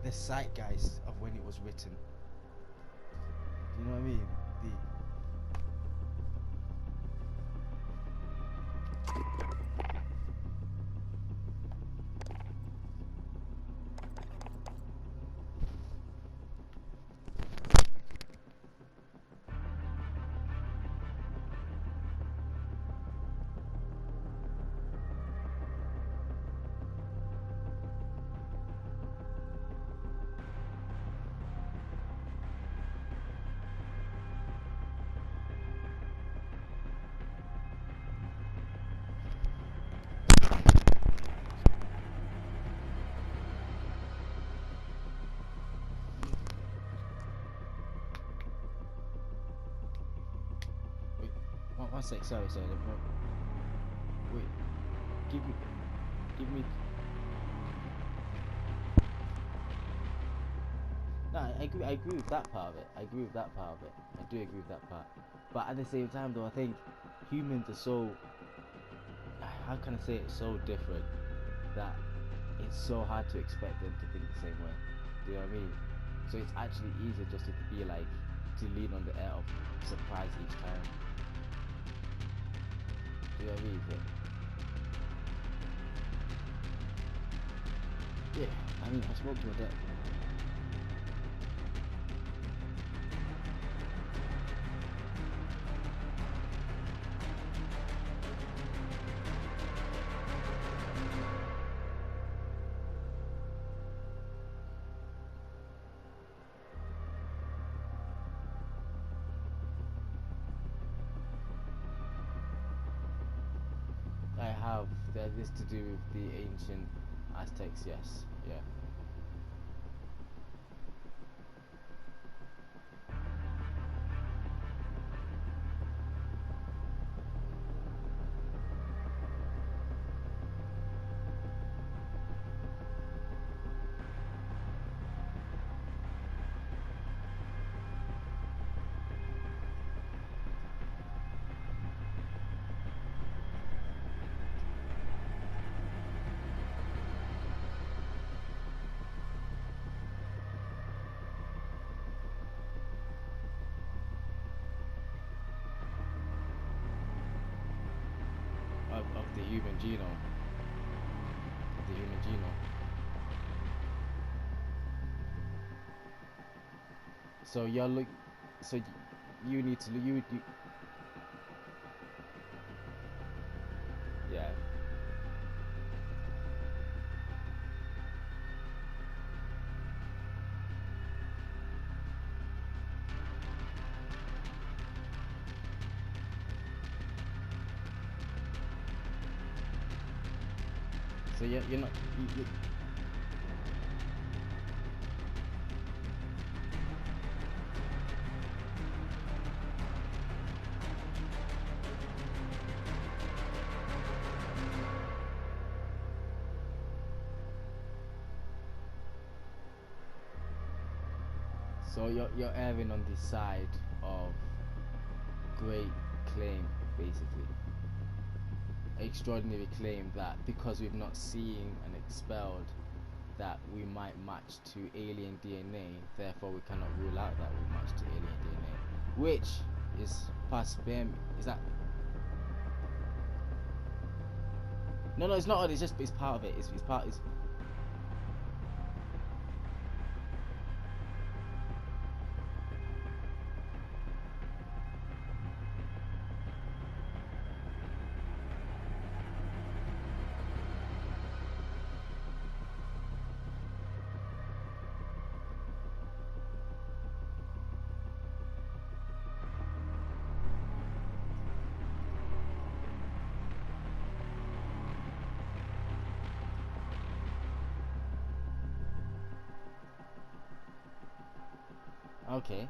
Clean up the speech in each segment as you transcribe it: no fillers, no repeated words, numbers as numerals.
the zeitgeist of when it was written. Do you know what I mean? One sec, sorry. Wait, give me. No, I agree with that part of it. I do agree with that part. But at the same time, though, I think humans are so, how can I say it, so different that it's so hard to expect them to think the same way. Do you know what I mean? So it's actually easier just to be like, to lean on the air of surprise each time. Do you know what I mean? Yeah, I mean, I spoke to my dad. I have. That is to do with the ancient Aztecs, yes. Yeah. Of the human genome. Of the human genome. So you're look. So you need to you. Yeah. So you're not. So you're erring on the side of great claim, basically. Extraordinary claim that because we've not seen and expelled that we might match to alien DNA, therefore we cannot rule out that we match to alien DNA, which is panspermia. Is that? No, it's not. It's part of it. It's part. It's okay.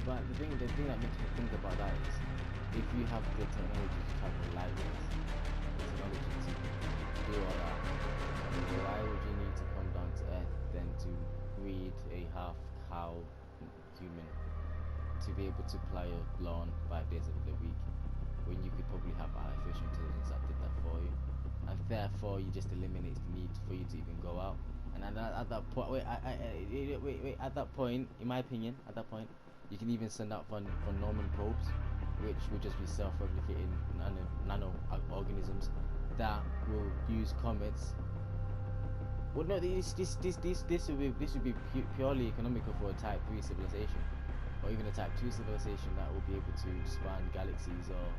But the thing that makes me think about that is, if you have the technology to travel light years, the technology to do all that, why would you need to come down to Earth then to breed a half cow human to be able to plow your lawn 5 days of the week, when you could probably have artificial intelligence that did that for you, and therefore you just eliminates the need for you to even go out. And at that point, wait, at that point, in my opinion, at that point, you can even send out for Norman probes, which will just be self-replicating nano organisms that will use comets. Well, no, this would be purely economical for a Type 3 civilization, or even a Type 2 civilization that will be able to span galaxies or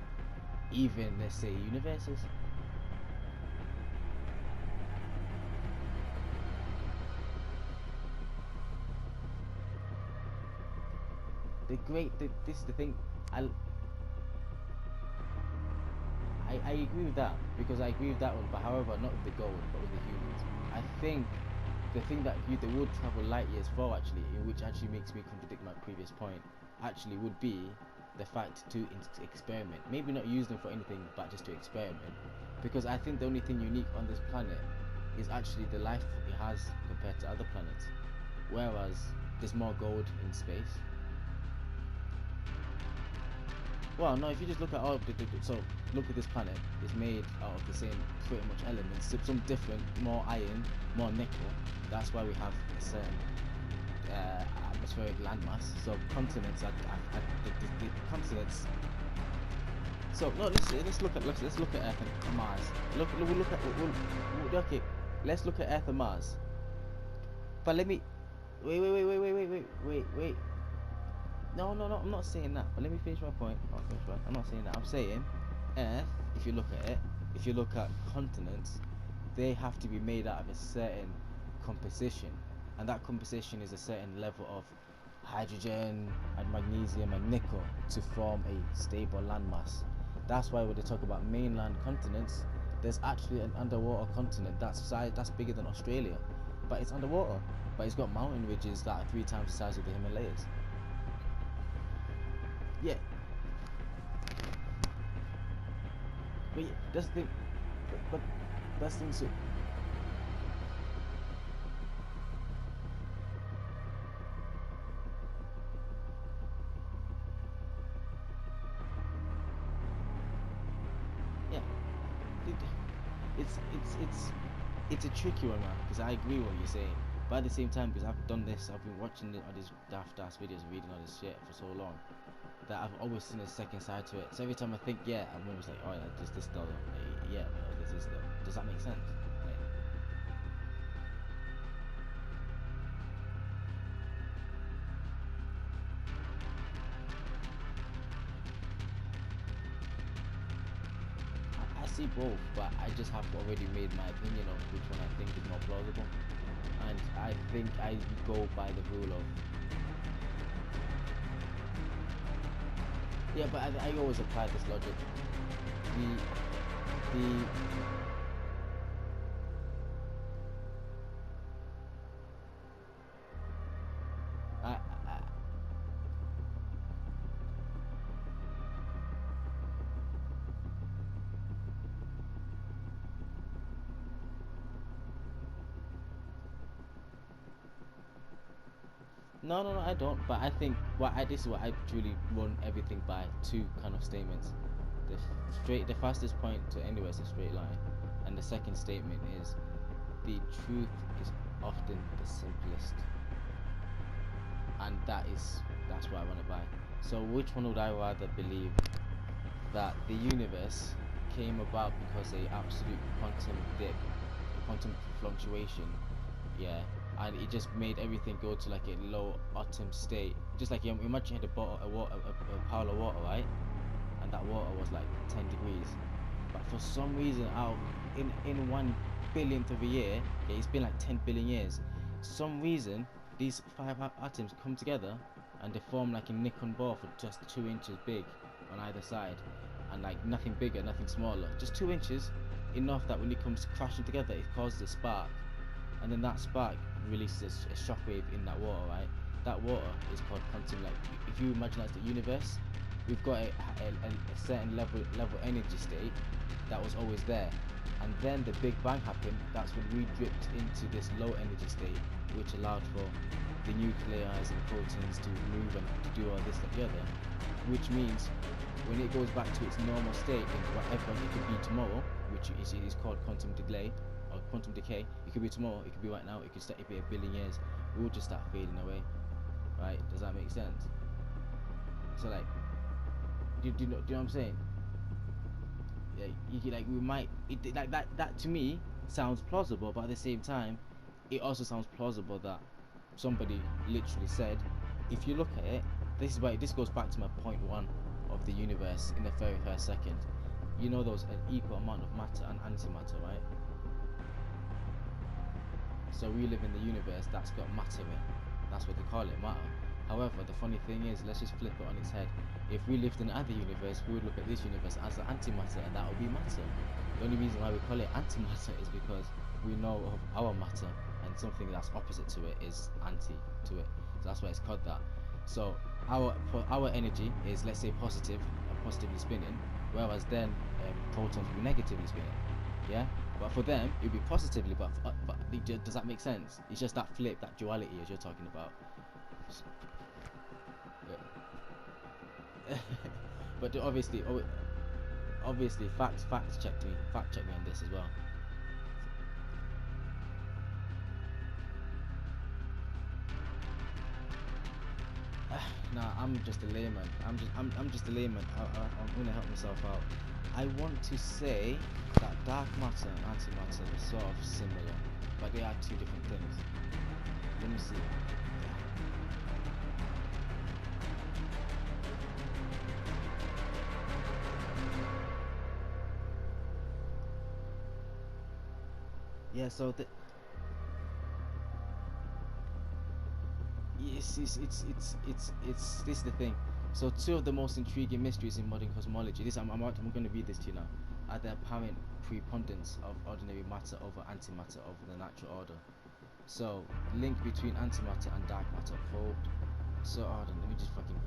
even, let's say, universes. This is the thing. I agree with that, because I agree with that one, but however, not with the gold, but with the humans. I think the thing that they would travel light years for, actually, which actually makes me contradict my previous point, actually would be the fact to experiment. Maybe not use them for anything, but just to experiment. Because I think the only thing unique on this planet is actually the life it has compared to other planets. Whereas there's more gold in space. Well, no, if you just look at all of so look at this planet, it's made out of the same pretty much elements, some different, more iron, more nickel. That's why we have a certain atmospheric landmass. So continents, the continents. So no, let's look at Earth and Mars. Okay, let's look at Earth and Mars. But let me wait. No, I'm not saying that. But let me finish my point. I'm not saying that. I'm saying Earth, if you look at it, if you look at continents, they have to be made out of a certain composition. And that composition is a certain level of hydrogen and magnesium and nickel to form a stable landmass. That's why when they talk about mainland continents, there's actually an underwater continent that's bigger than Australia. But it's underwater. But it's got mountain ridges that are 3 times the size of the Himalayas. Yeah. But yeah, that's the thing. But that's the thing. So yeah, it's a tricky one, man. Because I agree with what you're saying. But at the same time, because I've done this, I've been watching all these daft ass videos, reading all this shit for so long, that I've always seen a second side to it. So every time I think, yeah, I'm always like, oh yeah, this though, yeah, this is though. Does that make sense? I see both, but I just have already made my opinion of which one I think is more plausible, and I think I go by the rule of, yeah, but I always apply this logic. The I no, I don't. But I think this is what I truly run everything by: two kind of statements. The fastest point to anywhere is a straight line, and the second statement is the truth is often the simplest, and that's what I run it by. So which one would I rather believe? That the universe came about because a absolute quantum dip, a quantum fluctuation, yeah, and it just made everything go to like a low atom state. Just like you imagine you had a pile of water, right? And that water was like 10 degrees. But for some reason, out in 1 billionth of a year, yeah, it's been like 10 billion years. Some reason, these 5 atoms come together and they form like a Nikon ball for just 2 inches big on either side, and like nothing bigger, nothing smaller, just 2 inches, enough that when it comes crashing together, it causes a spark, and then that spark releases a shockwave in that water, right? that water is called quantum. Like if you imagine that's the universe, we've got a certain level energy state that was always there, and then the Big Bang happened. That's when we dripped into this low energy state, which allowed for the nuclei and protons to move and to do all this and the other, which means when it goes back to its normal state in whatever it could be tomorrow, which is called quantum delay or quantum decay. It could be tomorrow, it could be right now, it could be a billion years. We'll just start fading away, right? Does that make sense? So like, do you know what I'm saying? Yeah, like we might like that to me sounds plausible, but at the same time, it also sounds plausible that somebody literally said, if you look at it, this goes back to my point one of the universe in the very first second. You know, there's an equal amount of matter and antimatter, right? So we live in the universe that's got matter in. That's what they call it, matter. However, the funny thing is, let's just flip it on its head. If we lived in another universe, we would look at this universe as the antimatter, and that would be matter. The only reason why we call it antimatter is because we know of our matter, and something that's opposite to it is anti to it. So that's why it's called that. So our energy is, let's say, positive and positively spinning, whereas then protons will be negatively spinning. Yeah, but for them it would be positively. But does that make sense? It's just that flip, that duality, as you're talking about. Yeah. But obviously, fact check me on this as well. Nah, I'm just a layman. I'm just a layman. I'm gonna help myself out. I want to say that dark matter and antimatter are sort of similar, but they are two different things. Let me see. Yeah, so it's this is the thing. So two of the most intriguing mysteries in modern cosmology. I'm going to read this to you now. Are the apparent preponderance of ordinary matter over antimatter over the natural order. So link between antimatter and dark matter probed. So let me just fucking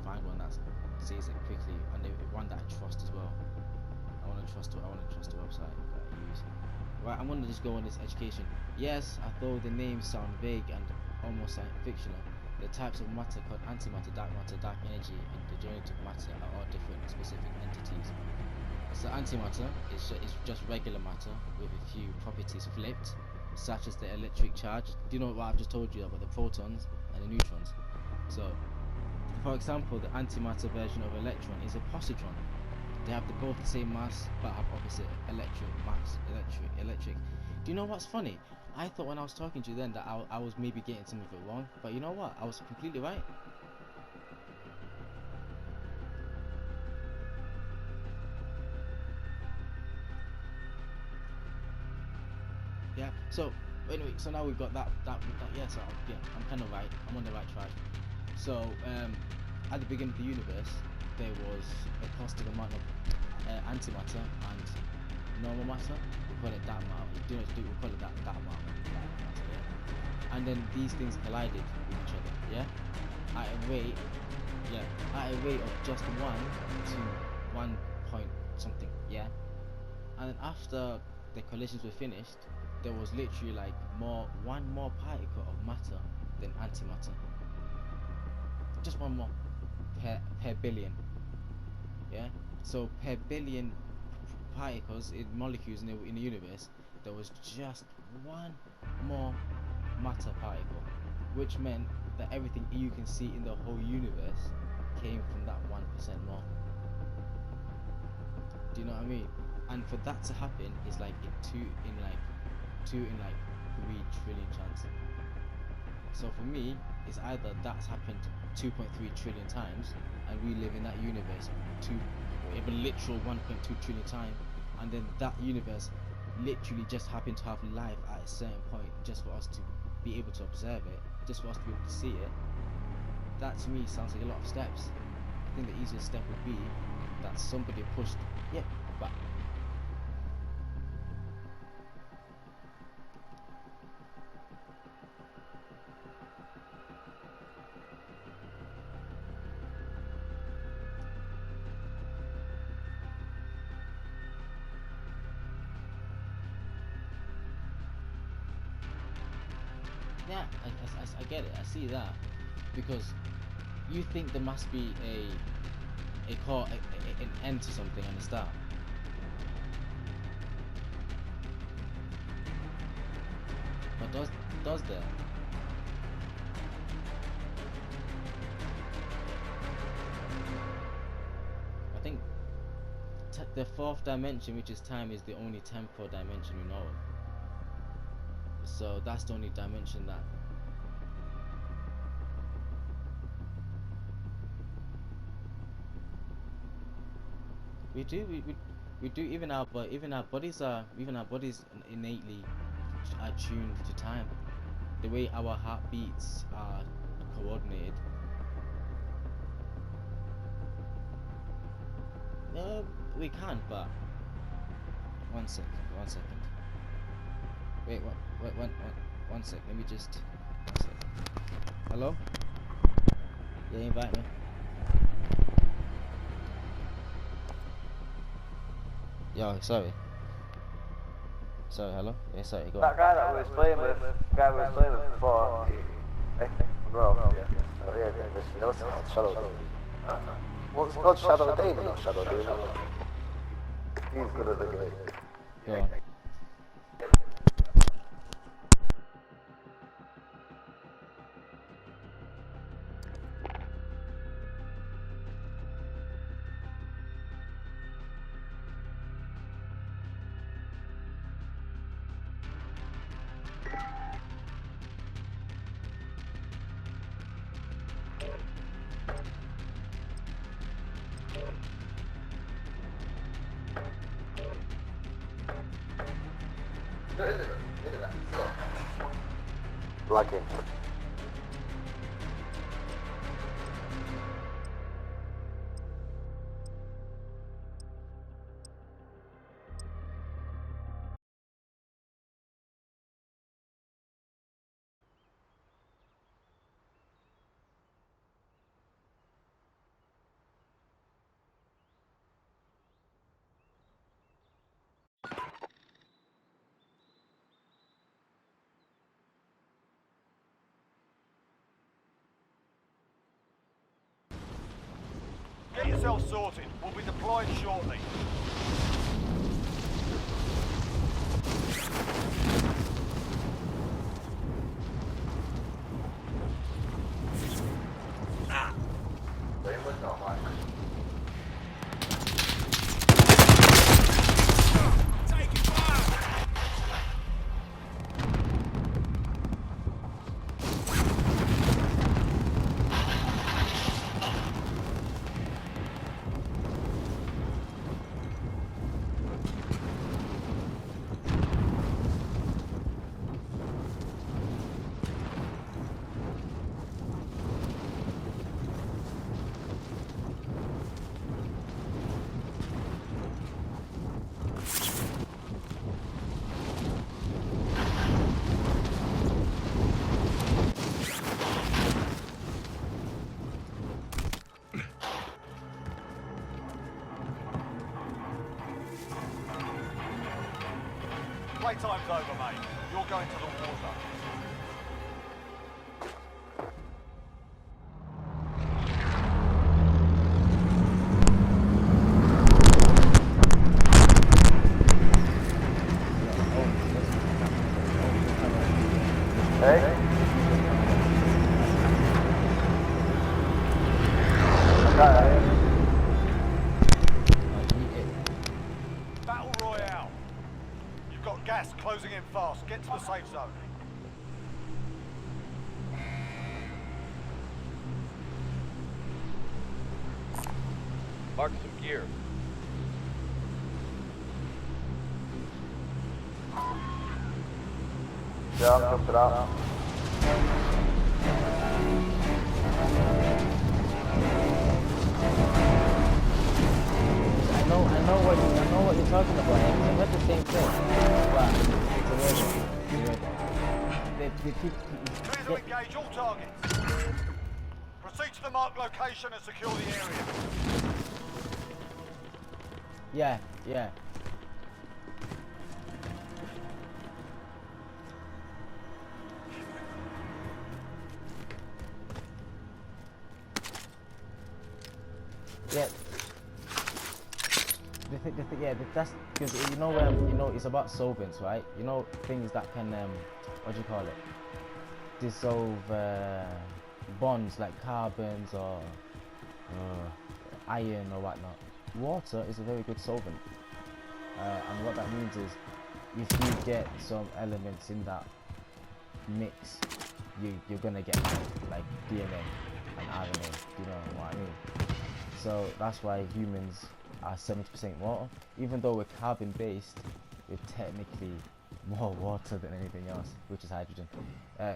find one that says it quickly, and one that I trust as well. I want to trust the website that I use. Right, I'm gonna just go on this education. Yes, although the names sound vague and almost science fictional, the types of matter called antimatter, dark energy, and degenerative matter are all different specific entities. So antimatter is just regular matter with a few properties flipped, such as the electric charge. Do you know what I've just told you about the protons and the neutrons? So, for example, the antimatter version of electron is a positron. They have both the same mass but have opposite electric mass. Electric. Do you know what's funny? I thought when I was talking to you then that I was maybe getting some of it wrong, but you know what? I was completely right. Yeah. So anyway, so now we've got that. Yeah. So yeah, I'm kind of right. I'm on the right track. So at the beginning of the universe, there was a positive amount of antimatter and normal matter. We call it dark matter. We call it that matter. Yeah. And then these things collided with each other. Yeah. At a rate. Yeah. At a rate of just 1 to 1 point something. Yeah. And then after the collisions were finished, there was literally like one more particle of matter than antimatter. Just one more per billion. Yeah. So per billion particles in molecules in the universe, there was just one more matter particle, which meant that everything you can see in the whole universe came from that 1% more. Do you know what I mean? And for that to happen is like two in like 3 trillion chance. So for me, it's either that's happened 2.3 trillion times, and we live in that universe even literal 1.2 trillion times, and then that universe literally just happened to have life at a certain point, just for us to be able to observe it, just for us to be able to see it. That to me sounds like a lot of steps. I think the easiest step would be that somebody pushed, yeah, but Yeah, I get it. I see that because you think there must be an end to something and a start. But does there? I think the fourth dimension, which is time, is the only temporal dimension we know of. So that's the only dimension that we do. We do. Even our bodies innately are tuned to time. The way our heartbeats are coordinated. We can, but one second. Wait, one sec. Let me just. One sec. Hello? Yeah, invite me. Yo, sorry. Hello? Yeah, sorry, go on. That guy that we was playing with, before, bro, yeah. Oh, yeah, this is Shadow. What's called Shadow David, not Shadow David. He's good at the game. Go on. Lucky. Get yourself sorted. We'll be deployed shortly. Playtime's over, mate. You're going to the war zone. Hey? Battle Royale. You've got gas closing in fast. Get to the safe zone. Mark some gear. Yeah, jump it out. I know what you're talking about. I read the same thing. Clear to engage all targets. Proceed to the marked location and secure the area. Yeah. Yeah. That's because it's about solvents, right? You know, things that can what do you call it? Dissolve bonds like carbons or iron or whatnot. Water is a very good solvent, and what that means is if you get some elements in that mix, you're gonna get like DNA and RNA. You know what I mean? So that's why humans are 70% water. Even though we're carbon based, we're technically more water than anything else, which is hydrogen.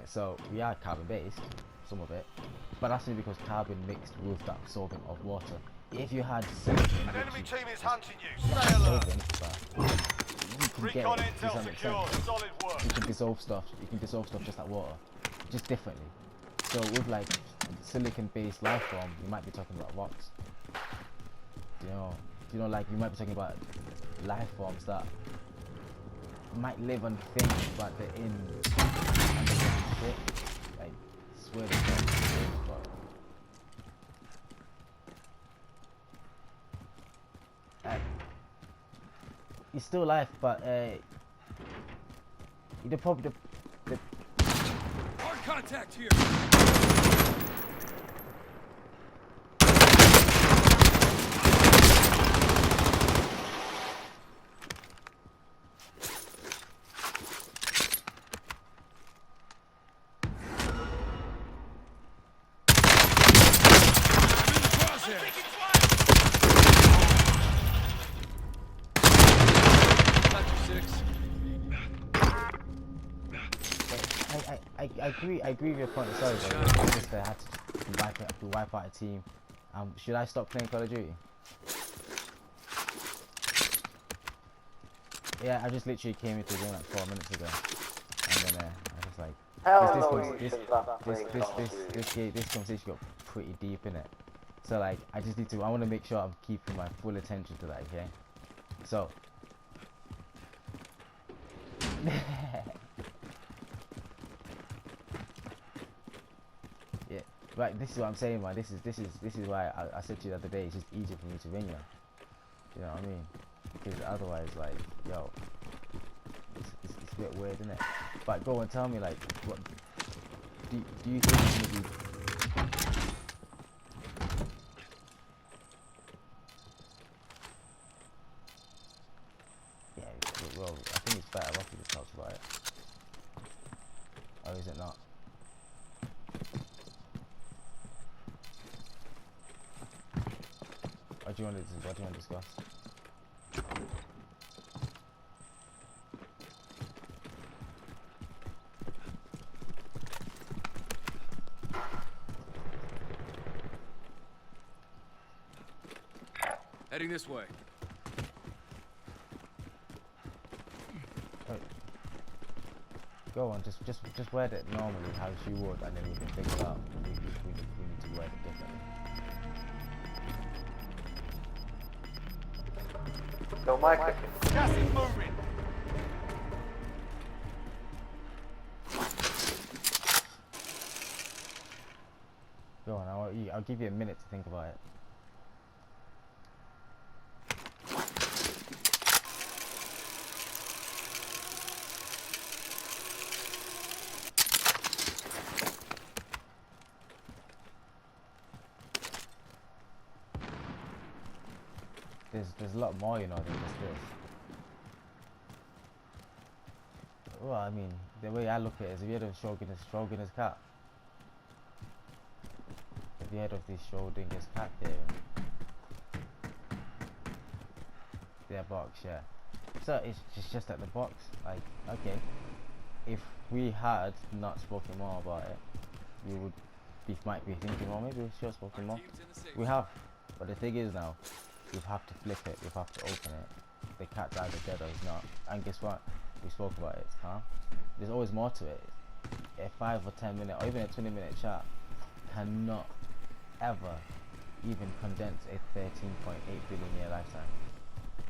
So we are carbon based, some of it, but that's only because carbon mixed with that solvent of water. If you had silicon, An enemy team is hunting you. Stay alert. you can get Recon it. Does intel that make secure. sense? Solid work. You can dissolve stuff. You can dissolve stuff just like water, just differently. So with like silicon-based life form, you might be talking about rocks. Like you might be talking about life forms that might live on things, but they're in shit. Like swear to God, it's still life, but the probably the Hard contact here. I agree with your point. Sorry, bro. It's just I had to wipe out a team. Should I stop playing Call of Duty? Yeah, I just literally came into the game like 4 minutes ago, and then I was like, this conversation got pretty deep in it. So like, I want to make sure I'm keeping my full attention to that. Okay, so. Yeah, right. This is what I'm saying, man. This is why I said to you the other day. It's just easier for me to ring you. You know what I mean? Because otherwise, like, yo, it's a bit weird, isn't it? But go and tell me, like, what do you think maybe? Yeah, well, I think it's better off if you just talks about it. Or is it not? What do you want to discuss? Heading this way. Go on, just word it normally how she would, and then we can figure out if we need to word it differently. No, Mike. Gas is moving. Go on, I'll give you a minute to think about it. There's a lot more, you know, than just this. Well, I mean, the way I look at it is, have you heard of Schrodinger's cat? Have you heard of this Schrodinger's cat theory? Their box, yeah. So it's just at the box. Like, okay, if we had not spoken more about it, might be thinking, well, maybe we should have spoken more. We have, but the thing is now, you have to flip it, you have to open it. The cat's either dead or it's not. And guess what? We spoke about it, it's calm. There's always more to it. A 5 or 10 minute or even a 20-minute chat cannot ever even condense a 13.8 billion year lifetime.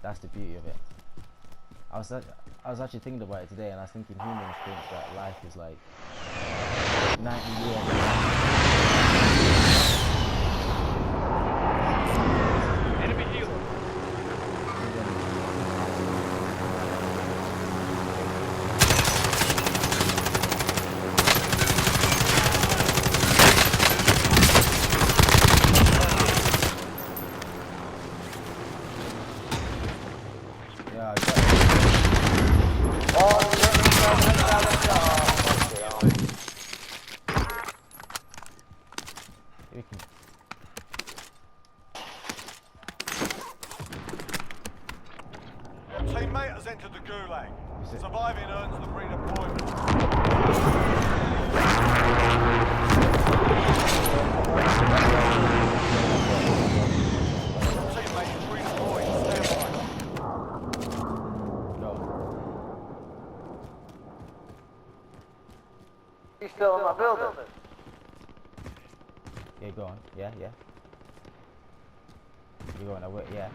That's the beauty of it. I was actually thinking about it today, and I was thinking humans think that life is like 90 years. We can. Your teammate has entered the gulag. Is it- Surviving earns them redeployment. Your teammate is redeployed. Stand by. Go. He's still in my building. Yeah, go on. Yeah, yeah. You're going away, yeah.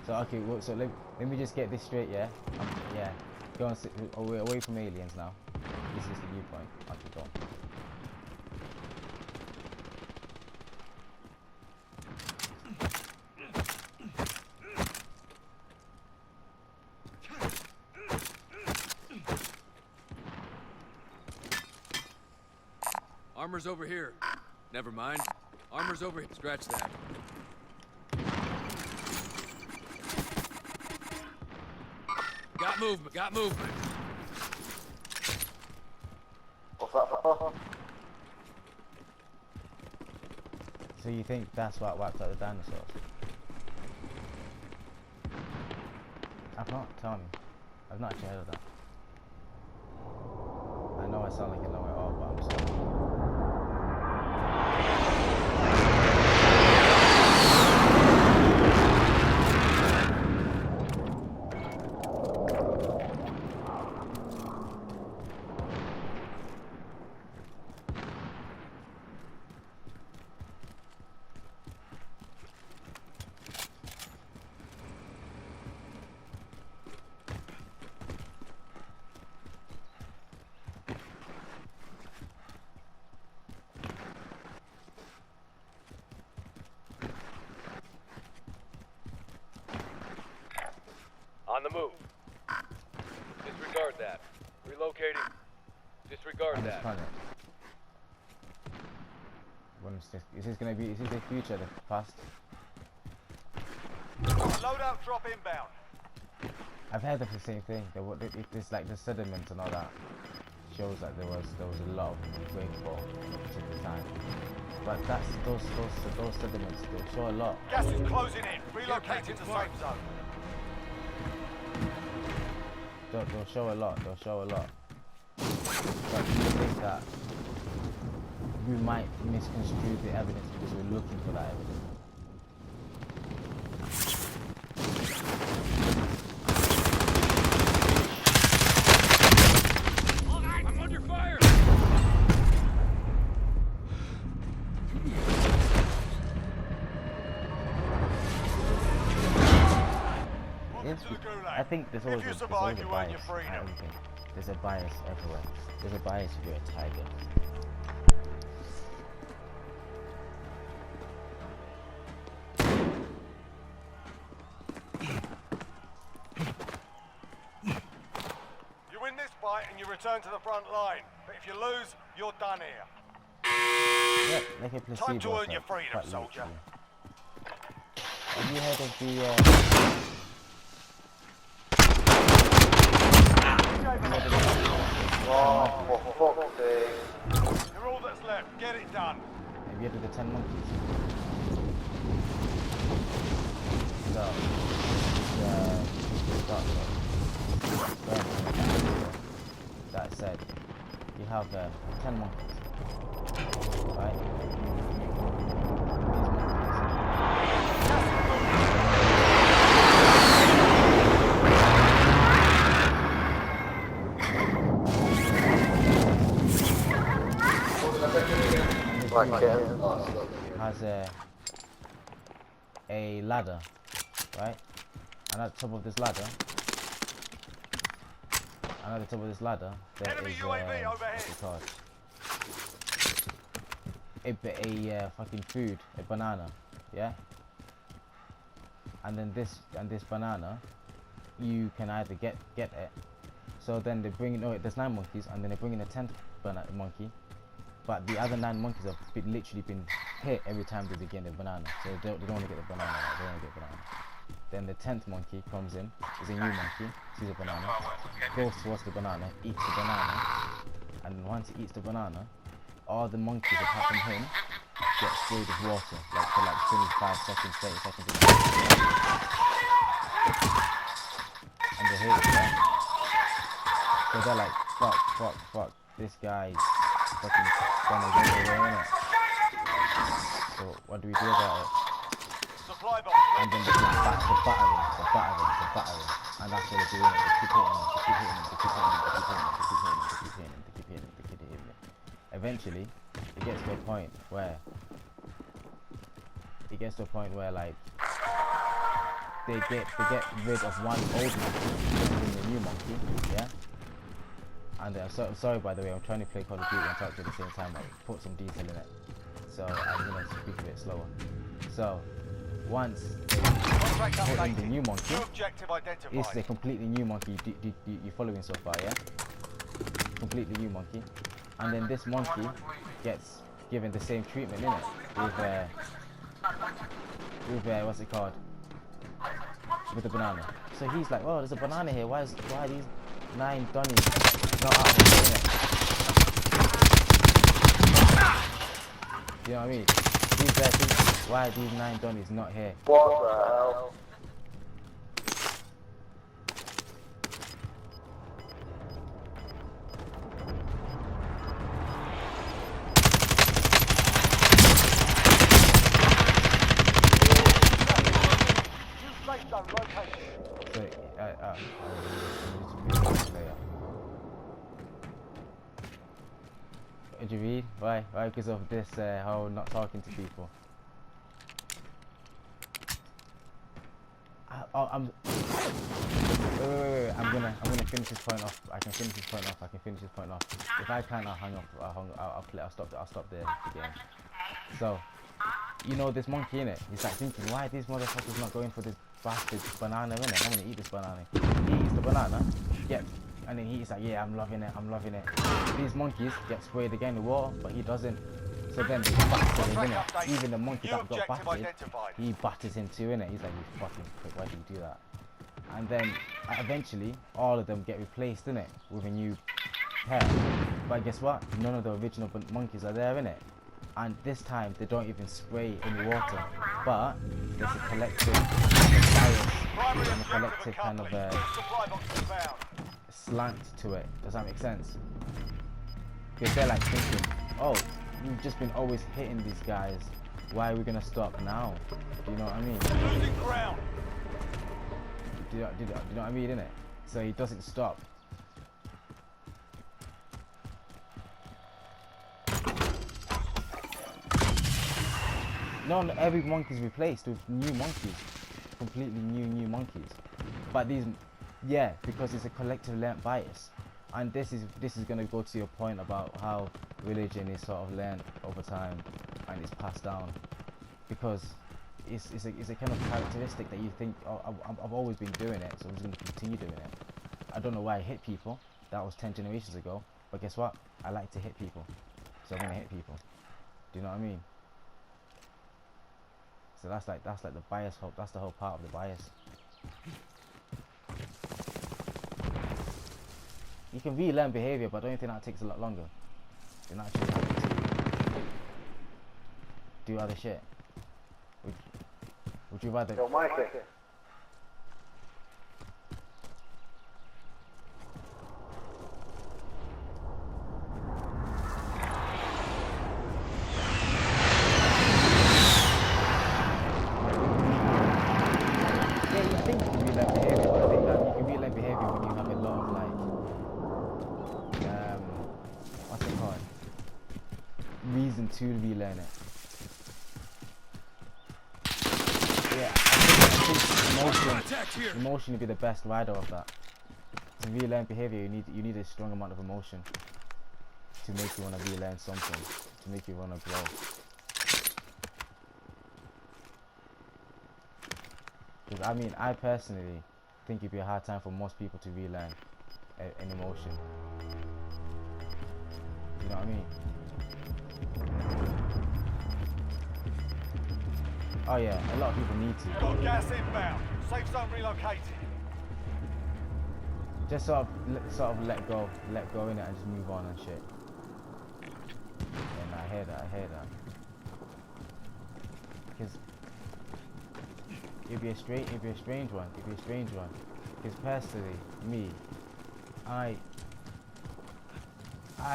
So okay, well, so let me just get this straight, yeah. Yeah. Go on. Oh, we're away from aliens now. This is the viewpoint. Okay, go on. Armor's over here. Never mind. Armor's over here. Scratch that. Got movement. Got movement. What's that for? So you think that's what wiped out the dinosaurs? I've not. Tell me. I've not actually heard of that. I know I sound like I know it all, but I'm sorry. On the move. Disregard that. Relocating. Disregard On this that. planet. When is this gonna be? Is this the future, the past? Loadout drop inbound. I've heard of the same thing. It's like the sediment and all that shows that there was a lot of rainfall at a particular time. But that's those sediments they show a lot. Gas is closing in. Relocating to safe zone. They'll show a lot. They'll show a lot. But do you think that we might misconstrue the evidence because we're looking for that evidence? I'm under fire. Welcome to the gulag. I think there's always If you there's survive, always you a earn bias. your freedom. I think there's a bias everywhere. There's a bias if you're a tiger. You win this fight and you return to the front line. But if you lose, you're done here. Yeah, like a placebo Time to earn your effect, freedom, quite soldier. literally. Have you heard of the Oh, for fuck's sake. You're all that's left. Get it done. have you heard of the 10 monkeys? So, that said, you have 10 monkeys, right? These monkeys Like, has a ladder, right? And at the top of this ladder, there Enemy is UAV overhead. what's it called? A fucking food, a banana, yeah. And then this banana, you can either get it. So then they bring in, there's 9 monkeys, and then they bring in a 10th monkey. But the other 9 monkeys have literally been hit every time they get a banana. So they don't want to get the banana. They want to get banana. Then the 10th monkey comes in, is a new monkey, sees a banana, goes towards the banana, eats the banana, and once he eats the banana, all the monkeys apart from him get sprayed with water, like for like 25 seconds, 30 seconds. And they hate it, right? So they're like, fuck, this guy's fucking gonna get away, innit? So what do we do about it? Supply box. And then they just battering, and that's what they're doing. They keep hitting him. Eventually, it gets to a point where like they get rid of one old monkey, and the new monkey, yeah. And sorry by the way, I'm trying to play Call of Duty and talk to you at the same time. I put some detail in it, so I'm gonna speak a bit slower. So once they put in the new monkey, New objective identified. it's a completely new monkey. You following so far, yeah? Completely new monkey, and then this monkey gets given the same treatment, innit? With what's it called? With the banana. So he's like, oh, there's a banana here. Why are these 9 Donnies not out there, innit? You know what I mean? He's there thinking, why are these 9 Donnies not here? What the hell? Did you read? Why? Because of this whole not talking to people. I'm. Wait. I'm gonna finish this point off. I can finish this point off. If I can't, I'll hang up. I'll stop the game. So, you know this monkey innit? He's like thinking, why are these motherfuckers not going for this bastard banana innit? I'm gonna eat this banana. He eats the banana. Yeah. And then he's like, yeah, I'm loving it. These monkeys get sprayed again with water, but he doesn't. So then they batter him, innit? Even the monkey that got battered, he batters him too, innit? He's like, you fucking prick, why do you do that? And then eventually, all of them get replaced, innit? With a new pair. But guess what? None of the original monkeys are there, innit? And this time, they don't even spray any water. But there's a collective bias and a collective kind of slant to it. Does that make sense? Because they're like thinking, oh, we've just been always hitting these guys. Why are we gonna stop now? Do you know what I mean? Losing ground. Do you know what I mean, innit? So he doesn't stop. No, every monkey's replaced with new monkeys. Completely new monkeys. But these, yeah, because it's a collective learnt bias. And this is going to go to your point about how religion is sort of learnt over time and it's passed down. Because it's a kind of characteristic that you think, oh, I've always been doing it, so I'm just going to continue doing it. I don't know why I hit people. That was 10 generations ago. But guess what? I like to hit people. So I'm going to hit people. Do you know what I mean? So that's like the bias. That's the whole part of the bias. You can relearn behavior, but don't you think that takes a lot longer? Than actually having to do other shit. Would you rather? Yo, Mikey. To relearn it. Yeah, I think emotion would be the best rider of that. To relearn behavior, you need a strong amount of emotion to make you want to relearn something, to make you want to grow. Because I mean, I personally think it'd be a hard time for most people to relearn an emotion. You know what I mean? Oh yeah, a lot of people need to. Got gas inbound. Safe zone relocated. Just sort of let go in it and just move on and shit. And I hear that. Because it'd be a strange one. Because personally, me, I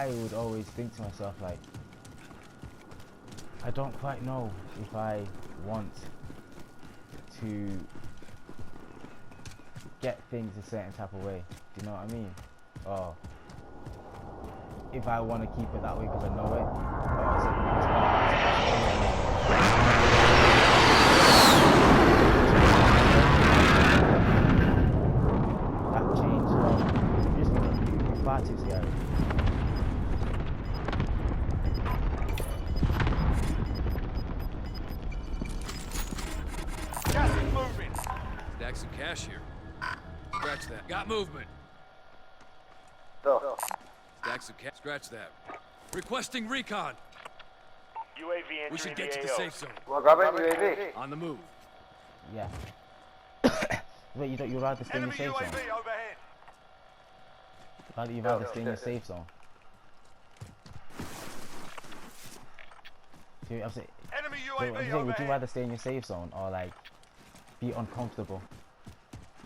would always think to myself like, I don't quite know if I want to get things a certain type of way. Do you know what I mean? Or if I want to keep it that way because I know it. Or is it that change? Well, you're just gonna be far too scary. Gas is moving. Stack some cash here. Scratch that. Got movement. Go. Stack some cash. Scratch that. Requesting recon. UAV We should get to the safe zone. Well, grab it, UAV. On the move. Yeah. Wait, you'd rather stay in your Enemy safe zone? UAV overhead. You'd rather stay in your safe zone? So, I'm saying, Enemy so UAV I'm saying, would you overhead. rather stay in your safe zone or like be uncomfortable?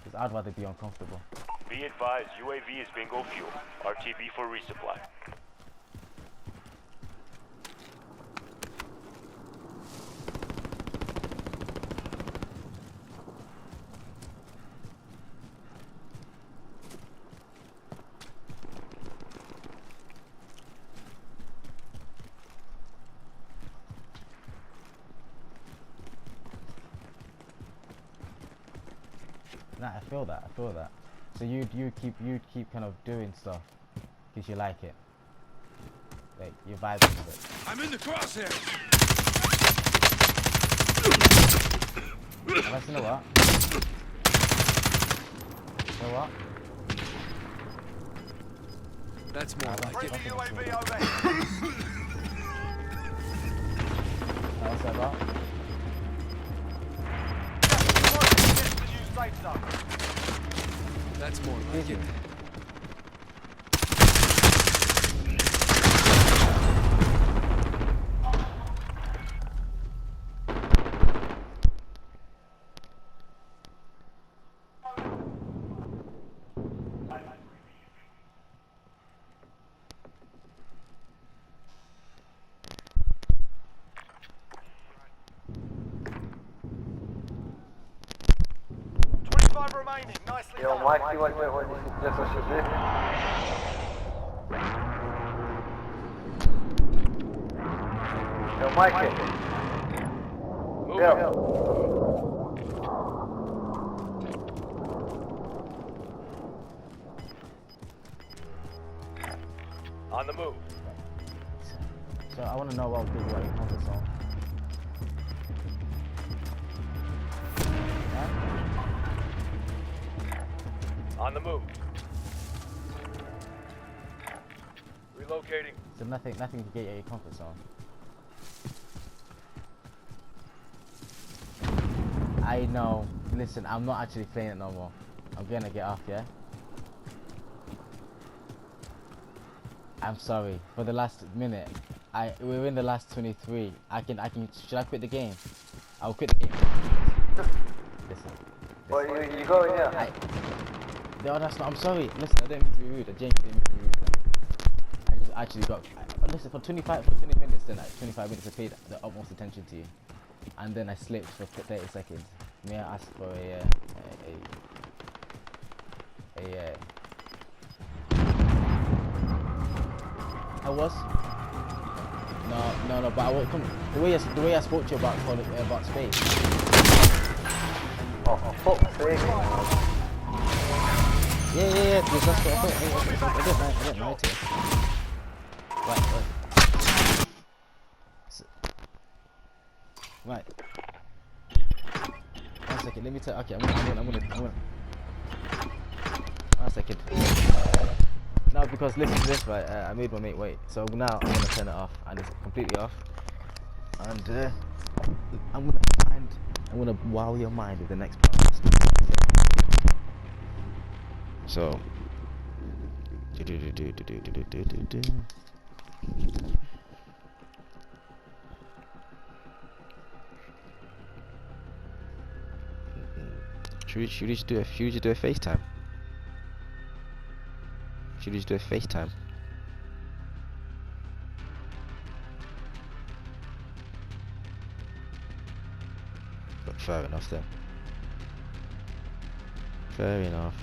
Because I'd rather be uncomfortable. Be advised, UAV is bingo fuel. RTB for resupply. Nah, I feel that. So you'd keep kind of doing stuff because you like it. Like you're vibing with it. I'm in the crosshairs. Unless you know what? You know what? That's more like it. Friendly UAV overhead. Unless you know what? Get to the new safe zone. That's more like Excuse it. me. 25 remaining. Nicely Yo, done. Mikey, what just what you did? Yo, Mikey. Move. Yo. On the move. So I want to know what would be your comfort zone. On the move. Relocating. So nothing to get you out of your comfort zone. I know. Listen, I'm not actually playing it no more. I'm gonna get off, yeah? I'm sorry. For the last minute, we're in the last 23. Should I quit the game? I'll quit the game. Listen. Well, you go in here. No, that's not. I'm sorry. Listen, I didn't mean to be rude. I genuinely didn't mean to be rude. I just actually got. Listen, for 20 minutes, then like 25 minutes, I paid the utmost attention to you, and then I slipped for 30 seconds. May I ask for I was. No. But I would come. The way I spoke to you about space. Oh, for fuck's sake. Yeah, because that's what I thought. I didn't know it. Right. Right. 1 second, let me tell. Okay, I'm gonna. 1 second. No, because listen to this, right? I made my mate wait. So now I'm gonna turn it off, and it's completely off. And I'm gonna wow your mind with the next part. So. Should we just do a FaceTime? Should we just do a FaceTime? But fair enough then. Fair enough.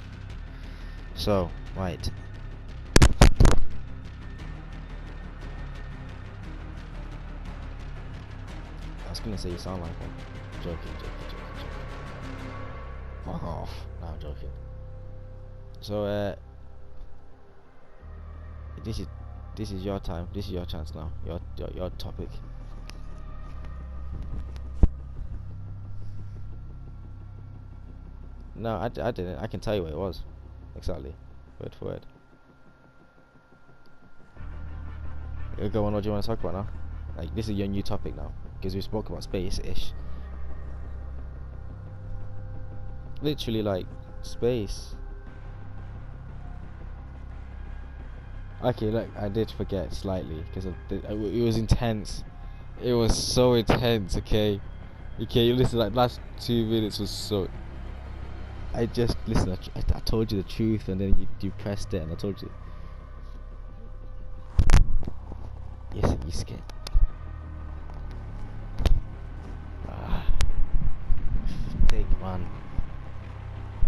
So, right. I was gonna say you sound like one. Joking. Fuck off. No, I'm joking. So, this is your time. This is your chance now. Your topic. No, I didn't. I can tell you what it was. Exactly. Word for word. Go on, what do you want to talk about now? Like, this is your new topic now. Because we spoke about space-ish. Literally, like, space. Okay, look, I did forget slightly. Because it was intense. It was so intense, okay? Okay, you listen, like, last 2 minutes was so... I just listen. I told you the truth, and then you pressed it, and I told you. Yes, you scared. Take man.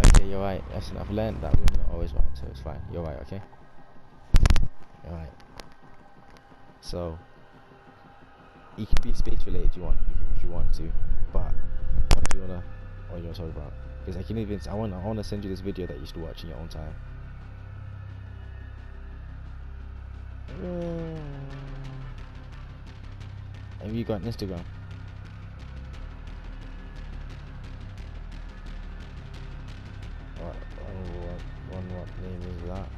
Okay, you're right. Listen, I've learned that women are always right, so it's fine. You're right. Okay. You're right. So you can be space related if you want to, but what do you wanna talk about? Because I can even I wanna send you this video that you should watch in your own time. Have you got an Instagram? What name is that?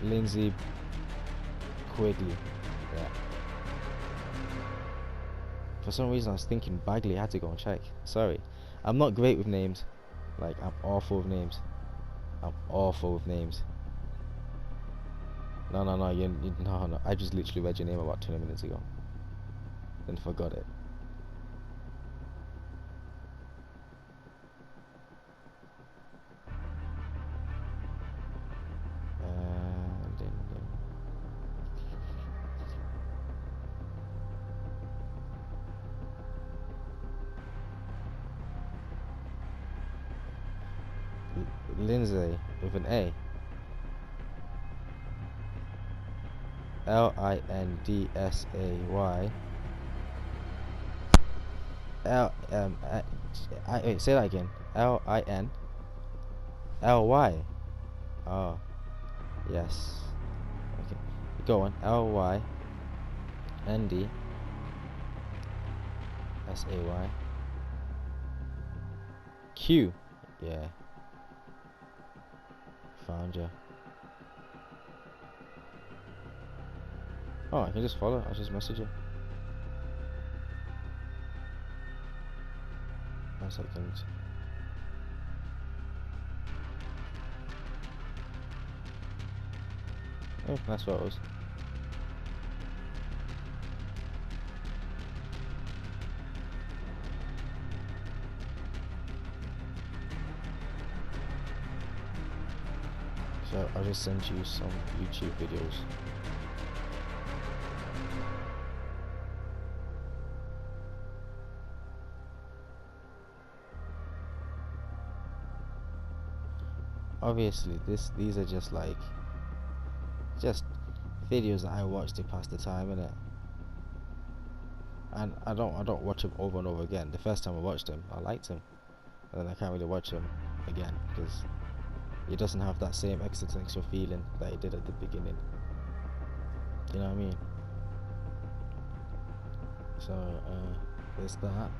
Lindsay Quigley. Yeah. For some reason I was thinking Bagley. I had to go and check. Sorry. I'm not great with names. Like, I'm awful with names. No. No. I just literally read your name about 20 minutes ago. Then forgot it. Lindsay with an A. Lindsay. Wait, say that again. Linly. Oh, yes. Okay, go on. LYNDSAY. Q. Yeah. Found you. Oh, I can just follow. I'll just message you. 1 second. Oh, nice photos. So I'll just send you some YouTube videos. Obviously, these are just like videos that I watch to pass the time, innit? And I don't watch them over and over again. The first time I watched them, I liked them, and then I can't really watch them again because it doesn't have that same existential feeling that it did at the beginning. You know what I mean? So there's that.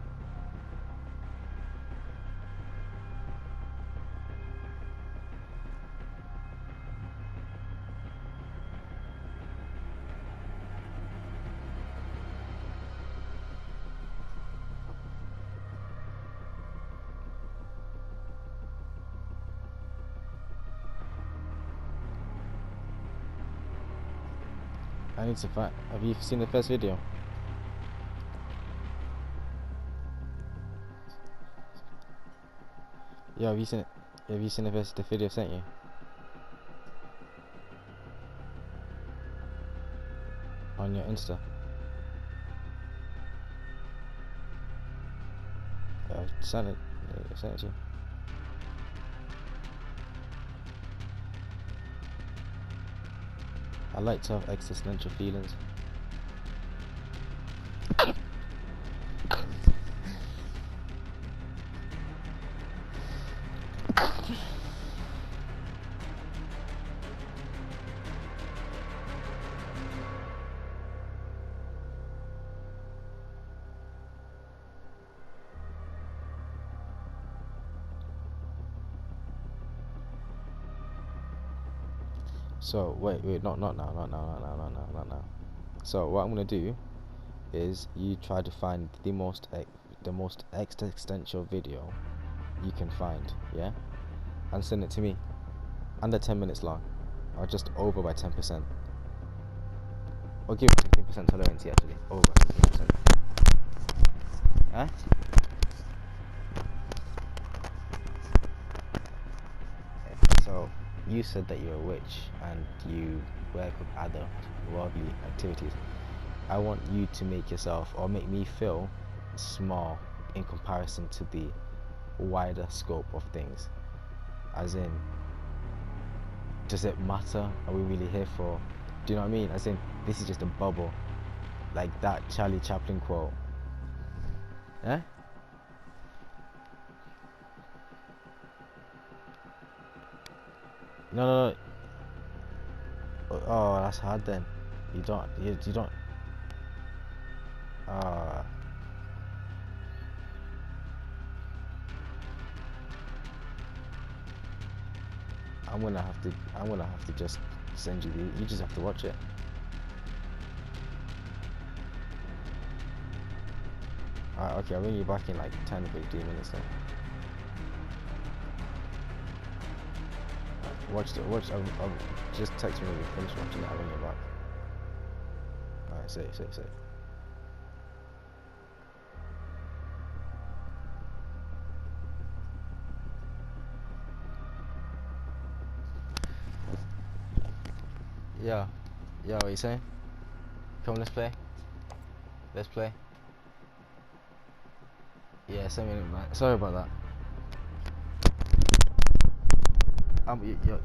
I need to find. Have you seen the first video? Yeah, have you seen it? Have you seen the video I sent you? On your Insta. I sent it. I sent it to you. I like to have existential feelings. So wait, not now. So what I'm gonna do is you try to find the most existential video you can find, yeah, and send it to me. Under 10 minutes long, or just over by 10%. Or give it 15% tolerance actually, over 15%. Huh? So you said that you're a witch and you work with other worldly activities. I want you to make yourself, or make me feel small in comparison to the wider scope of things. As in, does it matter? Are we really here for? Do you know what I mean? As in, this is just a bubble, like that Charlie Chaplin quote. Eh? No. Oh, that's hard then. You don't. I'm gonna have to just send you the. You just have to watch it. Alright, okay, I'll ring you back in like 10 15 minutes then. Watch. I'll just text me when you finish watching it. I'll ring you back. Alright, say. Yeah, what you saying? Come, let's play. Yeah, send me an invite. Sorry about that. You're